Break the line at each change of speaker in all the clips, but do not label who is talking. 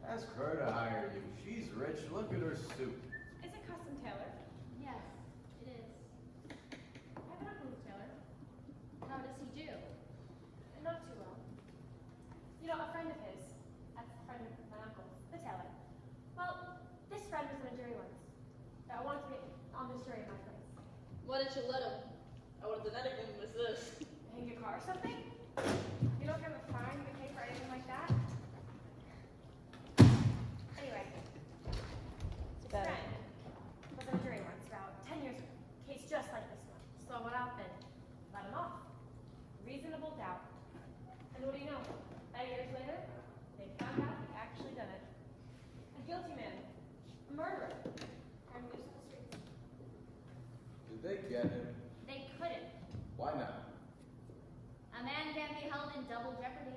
Ask her to hire you. She's rich. Look at her suit.
Is it custom tailored?
Yes, it is.
I have an uncle who's tailor.
How does he do?
Not too well. You know, a friend of his, that's a friend of my uncle's, the tailor. Well, this friend was in a jury once. I wanted to be on this jury in my place.
Why didn't you let him? I would have done anything with this.
Hang your car or something? You know what kind of fine you would pay for anything like that? Anyway, his friend was in a jury once about 10 years ago. Case just like this one. So what happened? Let him off. Reasonable doubt. And what do you know? 8 years later, they found out he actually done it. A guilty man. A murderer. And loose in the streets.
Did they get him?
They couldn't.
Why not?
A man can't be held in double jeopardy.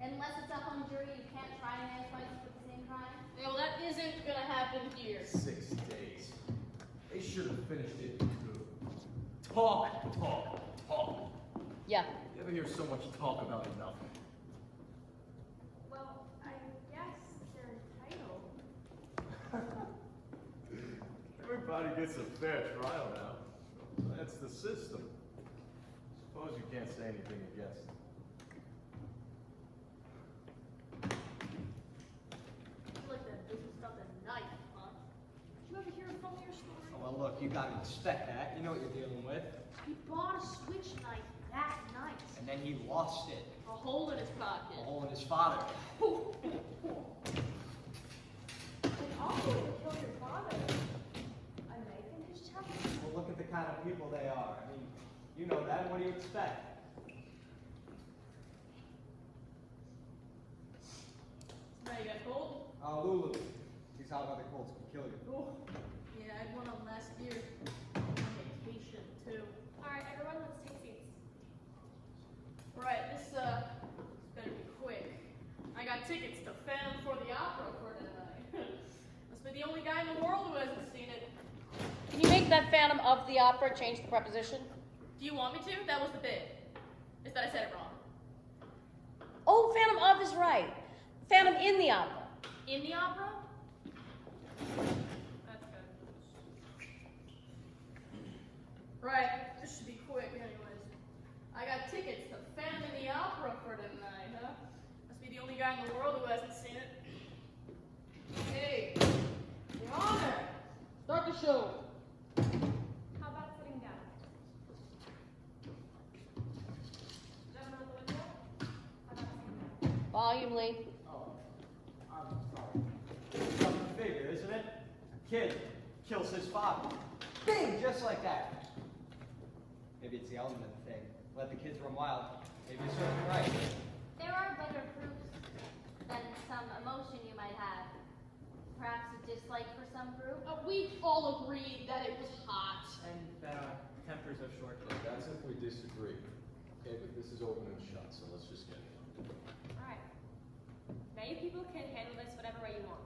Unless it's a hung jury, you can't try a man twice for the same crime.
Yeah, well, that isn't gonna happen here.
6 days. They should have finished it good. Talk, talk, talk.
Yeah.
You ever hear so much talk about nothing?
Well, I guess they're entitled.
Everybody gets a fair trial now. That's the system. Suppose you can't say anything against it.
Like that business stuff at night, huh? Did you ever hear a funnier story?
Oh, well, look, you gotta expect that. You know what you're dealing with.
He bought a switch knife that night.
And then he lost it.
A hole in his pocket.
A hole in his father.
It's awful to kill your father. A knife in his chest?
Well, look at the kind of people they are. I mean, you know that. What do you expect?
Now you got cold?
Lulu. These hot weather colds can kill you.
Oh. Yeah, I had one on last year. On vacation, too.
Alright, everyone, let's take seats.
Right, this better be quick. I got tickets to Phantom for the Opera for tonight. Must be the only guy in the world who hasn't seen it.
Can you make that Phantom of the Opera change the preposition?
Do you want me to? That was the bit. It's that I said it wrong.
Oh, Phantom of is right. Phantom in the Opera.
In the opera?
That's good.
Right, this should be quick anyways. I got tickets to Phantom in the Opera for tonight, huh? Must be the only guy in the world who hasn't seen it. Hey, Your Honor, start the show.
How about sitting down? Gentlemen at the window? How about sitting down?
Volume, Lee.
Oh, I'm sorry. It's something figure, isn't it? A kid kills his father. Bing! Just like that. Maybe it's the element thing. Let the kids run wild. Maybe you're certainly right.
There are better proofs than some emotion you might have. Perhaps a dislike for some group.
We all agreed that it was hot.
And that our tempers are short.
Look, that's if we disagree. Okay, but this is open and shut, so let's just get it.
Alright. Now you people can handle this whatever way you want.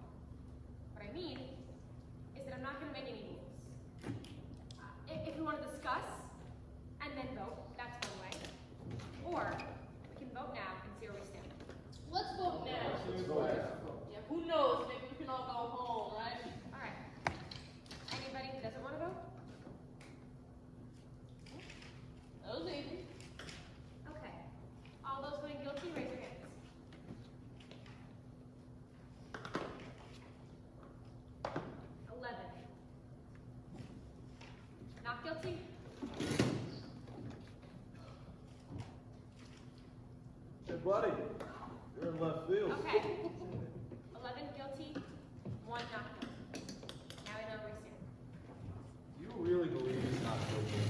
What I mean is that I'm not going to make any rules. If we want to discuss and then vote, that's one way. Or we can vote now and see where we stand.
Let's vote now.
Let's go ahead.
Yeah, who knows? Maybe we can all go home, right?
Alright. Anybody who doesn't want to vote?
That was easy.
Okay. All those voting guilty, raise your hands. Not guilty?
Hey, buddy, you're in left field.
Okay. 11 guilty, 1 not guilty. Now we know where we stand.
Do you really believe he's not guilty?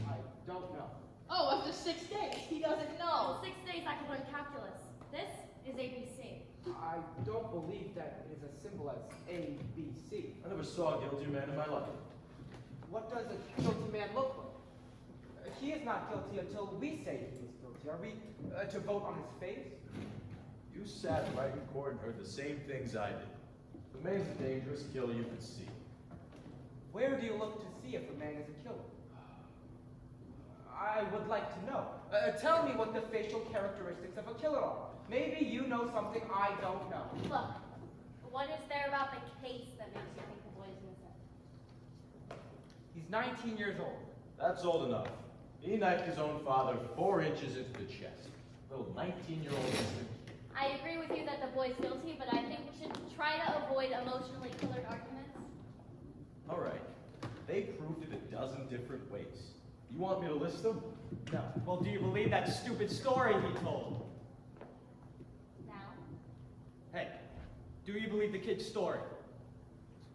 I don't know.
Oh, after 6 days, he doesn't know.
6 days I can learn calculus. This is ABC.
I don't believe that is as simple as A, B, C.
I never saw a guilty man in my life.
What does a guilty man look like? He is not guilty until we say he is guilty. Are we to vote on his face?
You sat right in court and heard the same things I did. The man's a dangerous killer, you could see.
Where do you look to see if a man is a killer? I would like to know. Tell me what the facial characteristics of a killer are. Maybe you know something I don't know.
Look, What is there about the case that makes you think the boy's innocent?
He's 19 years old.
That's old enough. He knifed his own father 4 inches into the chest. Little 19-year-old innocent kid.
I agree with you that the boy's guilty, but I think we should try to avoid emotionally colored arguments.
All right. They proved it a dozen different ways. You want me to list them?
No. Well, do you believe that stupid story he told?
Now,
Hey, do you believe the kid's story?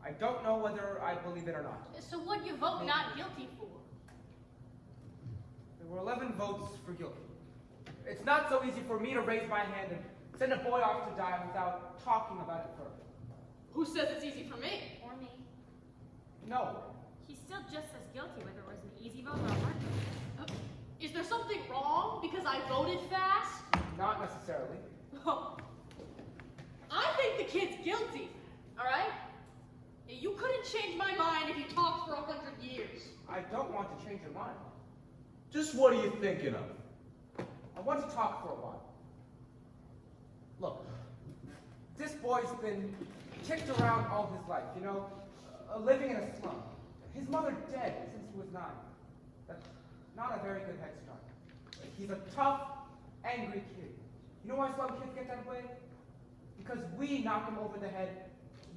I don't know whether I believe it or not.
So what do you vote not guilty for?
There were 11 votes for guilty. It's not so easy for me to raise my hand and send a boy off to die without talking about it further.
Who says it's easy for me?
or me.
No.
He's still just as guilty whether it was an easy vote or a hard vote.
Is there something wrong because I voted fast?
Not necessarily.
I think the kid's guilty, all right? You couldn't change my mind if you talked for 100 years.
I don't want to change your mind.
Just what are you thinking of?
I want to talk for a while. Look, this boy's been kicked around all his life, you know, living in a slum. His mother dead since he was 9. That's not a very good head start. He's a tough, angry kid. You know why slum kids get that way? Because we knock them over the head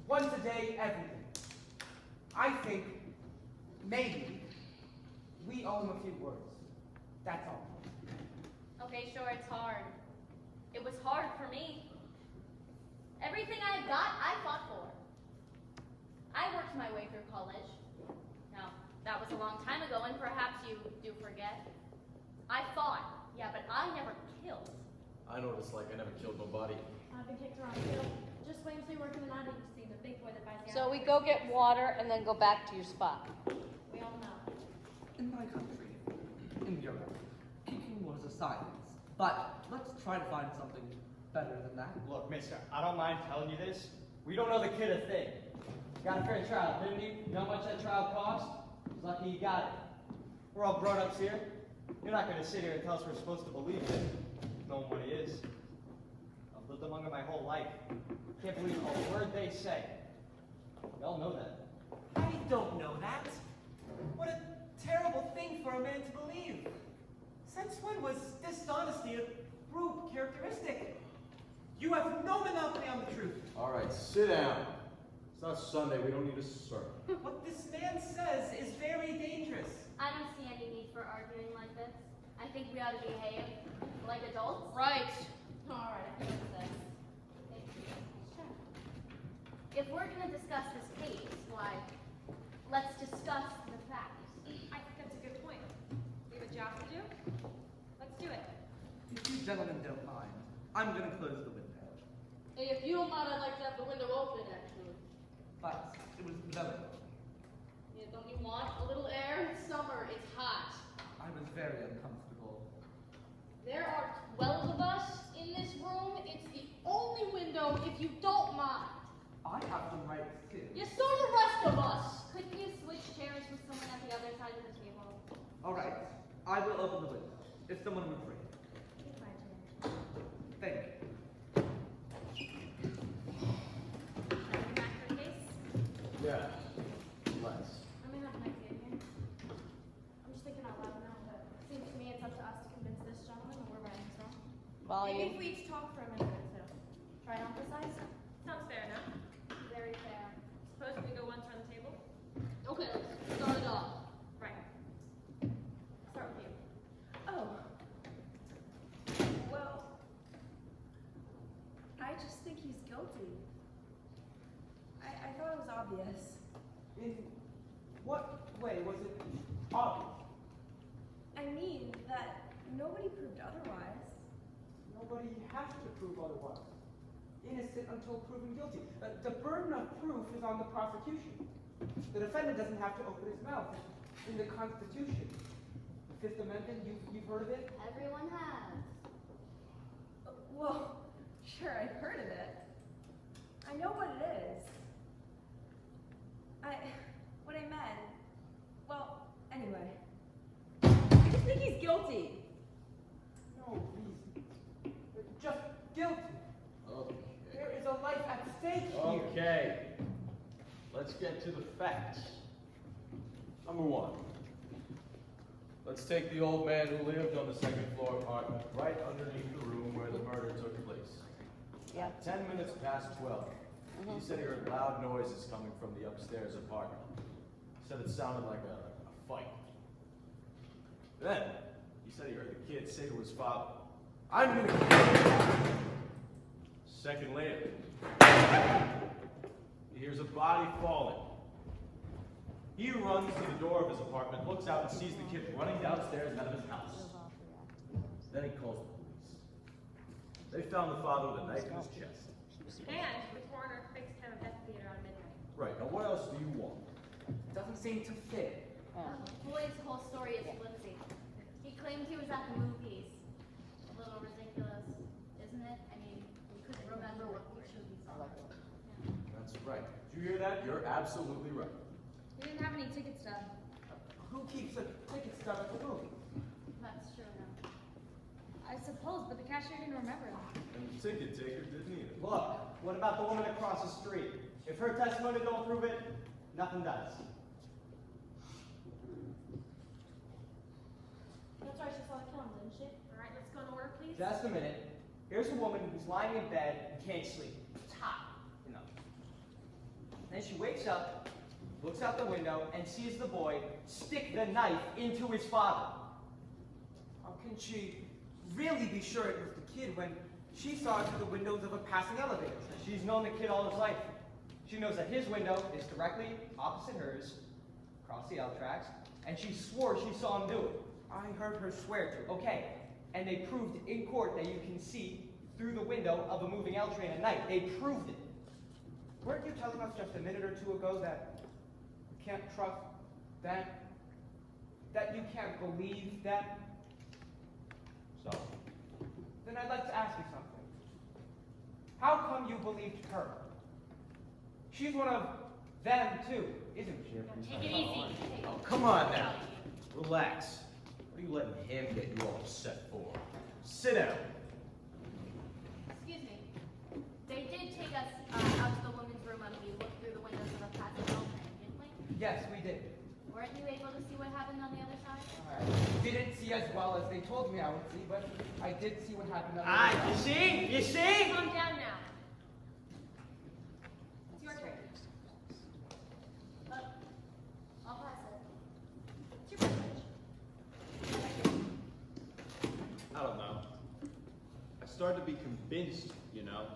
once a day, every day. I think maybe we owe him a few words. That's all.
Okay, sure, it's hard. It was hard for me. Everything I've got, I fought for. I worked my way through college. Now, that was a long time ago, and perhaps you do forget. I fought, yeah, but I never killed.
I noticed like I never killed nobody.
I've been kicked around too. Just wait until you work in the night agency, the big boy that buys the
So we go get water and then go back to your spot.
We all know.
In my country, in Europe, kicking was a science. But let's try to find something better than that.
Look, mister, I don't mind telling you this. We don't know the kid a thing. Got a fair trial, didn't he? You know how much that trial cost? He's lucky he got it. We're all grown-ups here. You're not going to sit here and tell us we're supposed to believe him, knowing what he is. I've lived among them my whole life. Can't believe a word they say. We all know that.
I don't know that. What a terrible thing for a man to believe. Since when was dishonesty a group characteristic? You have no monopoly on the truth.
All right, sit down. It's not Sunday. We don't need a sermon.
What this man says is very dangerous.
I don't see any need for arguing like this. I think we ought to behave like adults.
Right.
All right, I can do this. Sure. If we're going to discuss this case, why, let's discuss the facts.
I think that's a good point. We have a job to do. Let's do it.
If you gentlemen don't mind, I'm gonna close the window.
Hey, if you don't mind, I'd like to have the window open, actually.
But it was very
Yeah, don't you want a little air? It's summer, it's hot.
I was very uncomfortable.
There are 12 of us in this room. It's the only window if you don't mind.
I have the right too.
Yeah, so do the rest of us.
Couldn't you switch chairs with someone at the other side of the table?
All right, I will open the window, if someone would pray.
It's my turn.
Thank you.
Welcome back for the case.
Yeah. Let's.
I'm gonna have an idea here. I'm just thinking out loud now, but it seems to me it's up to us to convince this gentleman that we're right and he's wrong. Maybe
Volume.
if we each talk for a minute or two. Try to emphasize. Sounds fair enough.
Very fair.
Suppose we go once around the table?
Okay, let's start it off.
Right. Start with you.
Oh. Well, I just think he's guilty. I thought it was obvious.
In what way was it obvious?
I mean that nobody proved otherwise.
Nobody has to prove otherwise. Innocent until proven guilty. The burden of proof is on the prosecution. The defendant doesn't have to open his mouth. It's in the Constitution. The Fifth Amendment, you've heard of it?
Everyone has.
Well, sure, I've heard of it. I know what it is. What I meant, well, anyway. I just think he's guilty.
No reason. Just guilty.
Okay.
There is a life at stake here.
let's get to the facts. Number one, let's take the old man who lived on the second floor apartment right underneath the room where the murder took place.
Yeah.
10 minutes past 12. He said he heard loud noises coming from the upstairs apartment. He said it sounded like a fight. Then, he said he heard the kid say to his father, "I'm gonna kill you." Second later, he hears a body falling. He runs to the door of his apartment, looks out and sees the kid running downstairs out of his house. Then he calls the police. They found the father with a knife in his chest.
And the coroner fixed him at the theater on midnight.
Right, now what else do you want?
Doesn't seem to fit.
The boy's whole story is flimsy. He claimed he was at the movies. A little ridiculous, isn't it? I mean, we couldn't remember what picture we saw.
That's right. Did you hear that? You're absolutely right.
We didn't have any ticket stub.
Who keeps a ticket stub at the movie?
That's true now.
I suppose, but the cashier didn't remember him.
And the ticket taker didn't either.
Look, what about the woman across the street? If her testimony don't prove it, nothing does.
That's right, she saw the film, didn't she? All right, let's go to work, please.
Just a minute. Here's a woman who's lying in bed and can't sleep. It's hot, you know. Then she wakes up, looks out the window, and sees the boy stick the knife into his father.
How can she really be sure it was the kid when she saw it through the windows of a passing elevator?
She's known the kid all his life. She knows that his window is directly opposite hers, across the L tracks, and she swore she saw him do it.
I heard her swear to it.
Okay, and they proved in court that you can see through the window of a moving L train at night. They proved it.
Weren't you telling us just a minute or two ago that you can't trust them? That you can't believe them?
So,
Then I'd like to ask you something. How come you believed her? She's one of them too, isn't she?
Take it easy.
oh, come on now. Relax. What are you letting him get you all upset for? Sit down.
Excuse me. They did take us out to the women's room and we looked through the windows of a passing train, didn't we?
Yes, we did.
Weren't you able to see what happened on the other side?
I didn't see as well as they told me I would see, but I did see what happened on the
Ah,
other
you
side.
see? You see?
Calm down now. It's your turn.
I'll pass it.
It's your privilege.
I don't know. I started to be convinced, you know,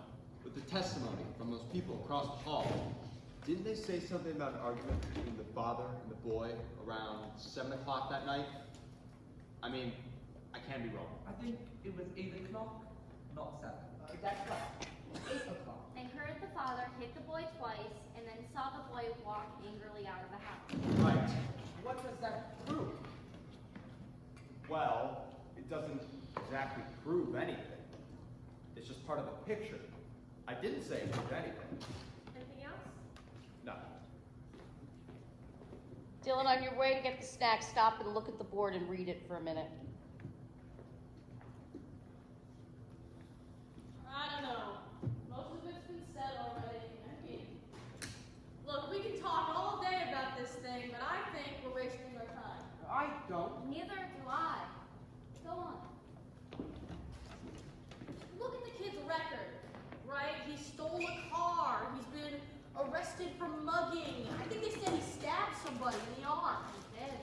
with the testimony from those people across the hall. Didn't they say something about an argument between the father and the boy around 7 o'clock that night? I mean, I can be wrong.
I think it was 8 o'clock, not 7. That's right. 8 o'clock.
And heard the father hit the boy twice and then saw the boy walk angrily out of the house.
Right. What does that prove?
Well, it doesn't exactly prove anything. It's just part of the picture. I didn't say it proved anything.
Anything else?
No.
Dylan, on your way to get the snack, stop and look at the board and read it for a minute.
I don't know. Most of it's been said already. I mean, look, we can talk all day about this thing, but I think we're wasting our time.
I don't.
Neither do I. Go on.
Look at the kid's record, right? He stole a car. He's been arrested for mugging. I think they said he stabbed somebody in the arm.
He did.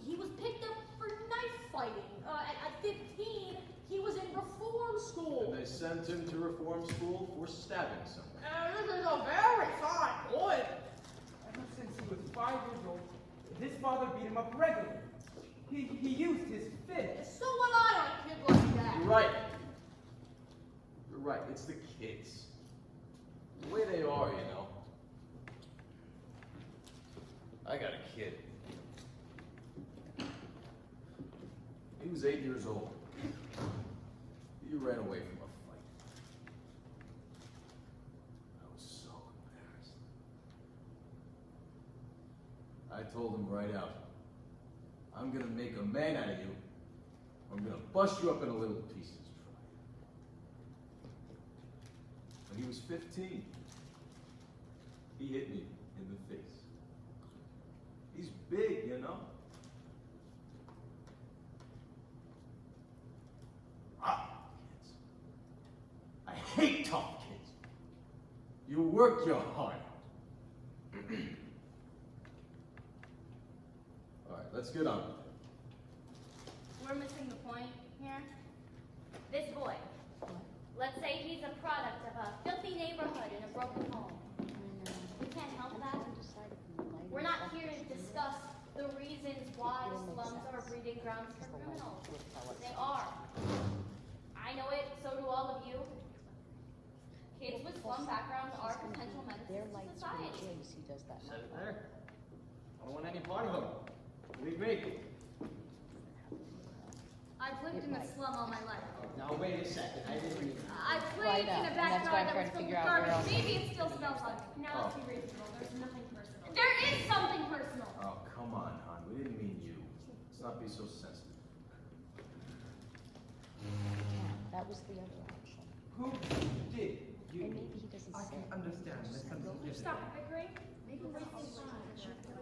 He was picked up for knife fighting. At 15, he was in reform school.
And they sent him to reform school for stabbing someone.
This is a very fine boy.
Ever since he was 5 years old, his father beat him up regularly. He used his fist.
So would I on a kid like that.
You're right. You're right. It's the kids. The way they are, you know. I got a kid. He was 8 years old. He ran away from a fight. I was so embarrassed. I told him right out, I'm gonna make a man out of you. I'm gonna bust you up into little pieces. When he was 15, he hit me in the face. He's big, you know? Ah, kids. I hate tough kids. You work your heart. All right, let's get on with it.
We're missing the point here. This boy, let's say he's a product of a filthy neighborhood in a broken home. We can't help that. We're not here to discuss the reasons why slums are breeding grounds for criminals. They are. I know it, so do all of you. Kids with slum backgrounds are potential menaces to society.
He does that.
Said it there. I don't want any part of them. Believe me.
I've lived in a slum all my life.
Now wait a second. I didn't mean.
I played
Right up,
in a
and that's why I'm
backyard that
trying
was
to
filled
figure
with
out where
garbage.
else-
Maybe it still smells like it.
Now let's be reasonable. There's nothing personal.
There is something personal.
Oh, come on, hon. We didn't mean you. Let's not be so sensitive.
That was the other option.
Who did you?
And maybe he doesn't say.
understand the
Will you stop bickering? Maybe we're It's your turn.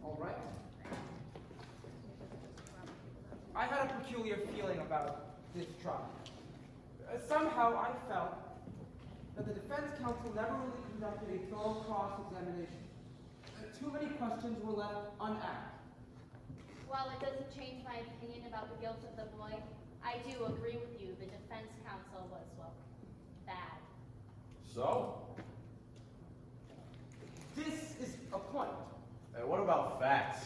All right. I had a peculiar feeling about this trial. Somehow I felt that the defense counsel never really conducted a thorough cross-examination. Too many questions were left unasked.
While it doesn't change my opinion about the guilt of the boy, I do agree with you. The defense counsel was, well, bad.
So?
This is a point.
Hey, what about facts?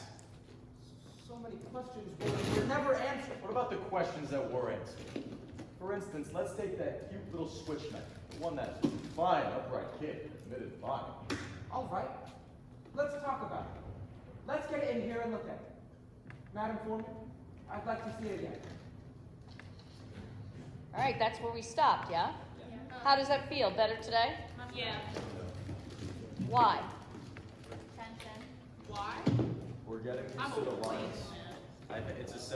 So many questions were never answered.
What about the questions that were answered? For instance, let's take that cute little switchman. The one that's fine, upright kid, admitted fine.
All right. Let's talk about it. Let's get in here and look at it. Madam Foreman, I'd like to see it again.
All right, that's where we stopped, yeah? How does that feel? Better today?
Yeah.
Why?
10-10.
Why?
We're getting
I'm
to the
a
lines. It's a simple